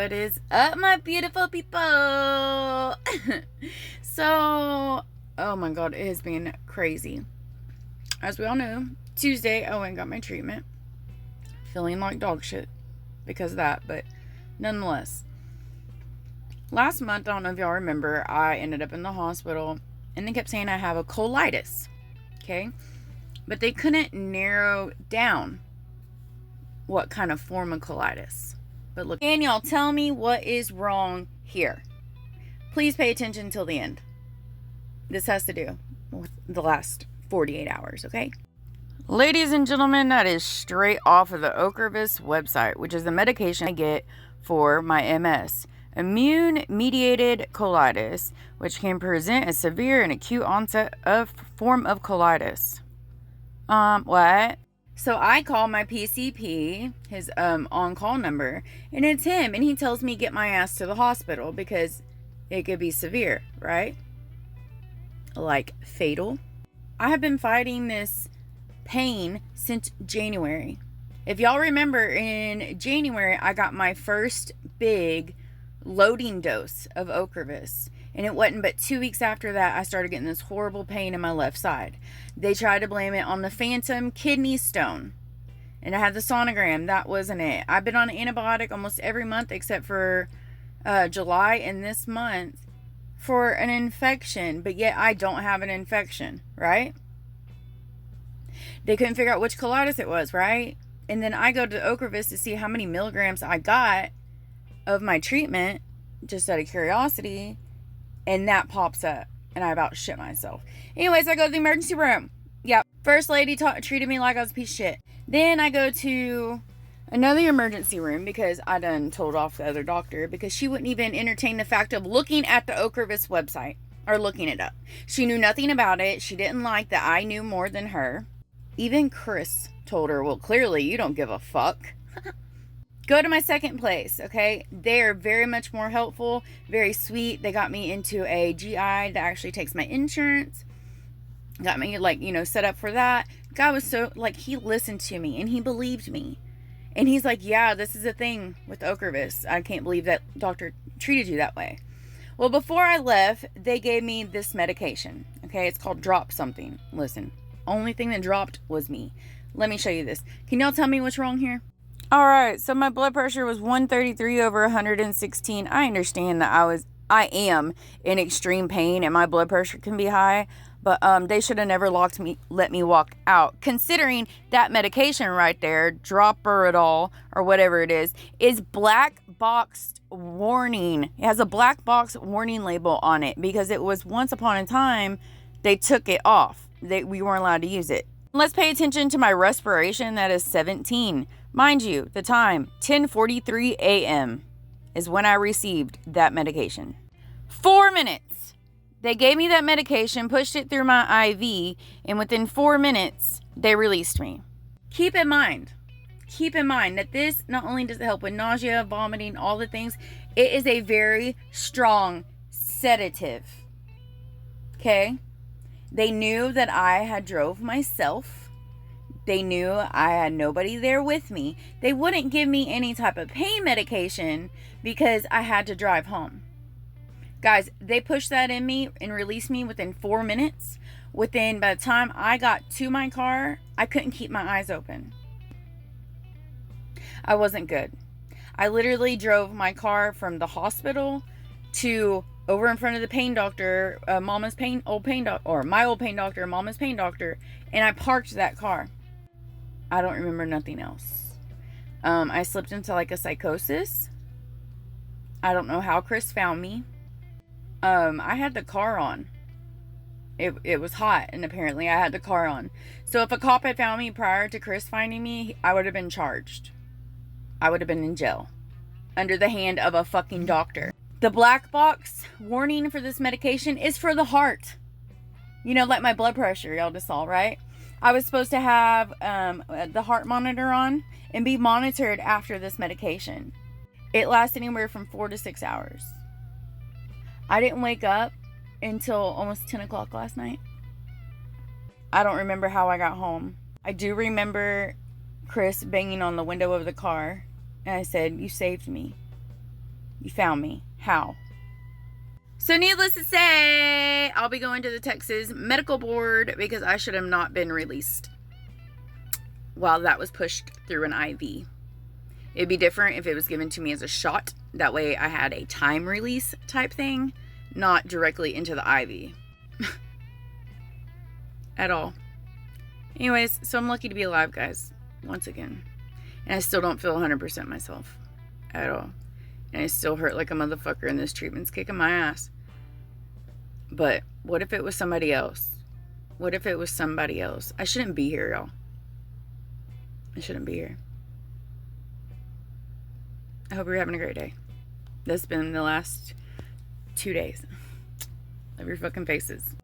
What is up, my beautiful people? So, oh my god, it has been crazy. As we all know, Tuesday I went and got my treatment. Feeling like dog shit because of that, but nonetheless. Last month, I don't know if y'all remember, I ended up in the hospital and they kept saying I have a colitis. Okay? But they couldn't narrow down what kind of form of colitis. But look, can y'all tell me what is wrong here? Please pay attention till the end. This has to do with the last 48 hours, okay? Ladies and gentlemen, that is straight off of the Ocrevus website, which is the medication I get for my MS. Immune-mediated colitis, which can present as severe and acute onset of form of colitis. What? So I call my PCP, his on-call number, and it's him, and he tells me get my ass to the hospital because it could be severe, right? Like fatal. I have been fighting this pain since January. If y'all remember, in January, I got my first big loading dose of Ocrevus. And it wasn't but 2 weeks after that I started getting this horrible pain in my left side. They tried to blame it on the phantom kidney stone. And I had the sonogram. That wasn't it. I've been on an antibiotic almost every month except for July and this month for an infection. But yet I don't have an infection, right? They couldn't figure out which colitis it was, right? And then I go to Ocrevus to see how many milligrams I got of my treatment, just out of curiosity. And that pops up. And I about shit myself. Anyways, I go to the emergency room. Yep. First lady treated me like I was a piece of shit. Then I go to another emergency room because I done told off the other doctor because she wouldn't even entertain the fact of looking at the Ocrevus website or looking it up. She knew nothing about it. She didn't like that I knew more than her. Even Chris told her, well, clearly you don't give a fuck. Go to my second place, okay? They're very much more helpful, very sweet. They got me into a GI that actually takes my insurance. Got me, set up for that. God was so, he listened to me and he believed me. And he's like, yeah, this is a thing with Ocrevus. I can't believe that doctor treated you that way. Well, before I left, they gave me this medication, okay? It's called Drop Something. Listen, only thing that dropped was me. Let me show you this. Can y'all tell me what's wrong here? All right, so my blood pressure was 133 over 116. I understand that I am in extreme pain and my blood pressure can be high, but they should have never let me walk out. Considering that medication right there, Droperidol or whatever it is black boxed warning. It has a black box warning label on it because it was once upon a time they took it off. We weren't allowed to use it. Let's pay attention to my respiration. That is 17. Mind you, the time, 10:43 a.m. is when I received that medication. 4 minutes. They gave me that medication, pushed it through my IV, and within 4 minutes, they released me. Keep in mind that this not only does it help with nausea, vomiting, all the things, it is a very strong sedative. Okay? They knew that I had drove myself. They knew I had nobody there with me. They wouldn't give me any type of pain medication because I had to drive home. Guys, they pushed that in me and released me within 4 minutes. By the time I got to my car, I couldn't keep my eyes open. I wasn't good. I literally drove my car from the hospital to over in front of the pain doctor, my old pain doctor, mama's pain doctor, and I parked that car. I don't remember nothing else. I slipped into a psychosis. I don't know how Chris found me. I had the car on. It was hot, and apparently I had the car on. So if a cop had found me prior to Chris finding me, I would have been charged. I would have been in jail. Under the hand of a fucking doctor. The black box warning for this medication is for the heart. Like my blood pressure, y'all just saw, right? I was supposed to have the heart monitor on and be monitored after this medication. It lasts anywhere from 4 to 6 hours. I didn't wake up until almost 10 o'clock last night. I don't remember how I got home. I do remember Chris banging on the window of the car, and I said, "You saved me." You found me. How? So needless to say, I'll be going to the Texas Medical Board because I should have not been released while that was pushed through an IV. It'd be different if it was given to me as a shot. That way I had a time release type thing, not directly into the IV. At all. Anyways, so I'm lucky to be alive, guys. Once again. And I still don't feel 100% myself. At all. And I still hurt like a motherfucker, and this treatment's kicking my ass. But what if it was somebody else? What if it was somebody else? I shouldn't be here, y'all. I shouldn't be here. I hope you're having a great day. That's been the last 2 days. Love your fucking faces.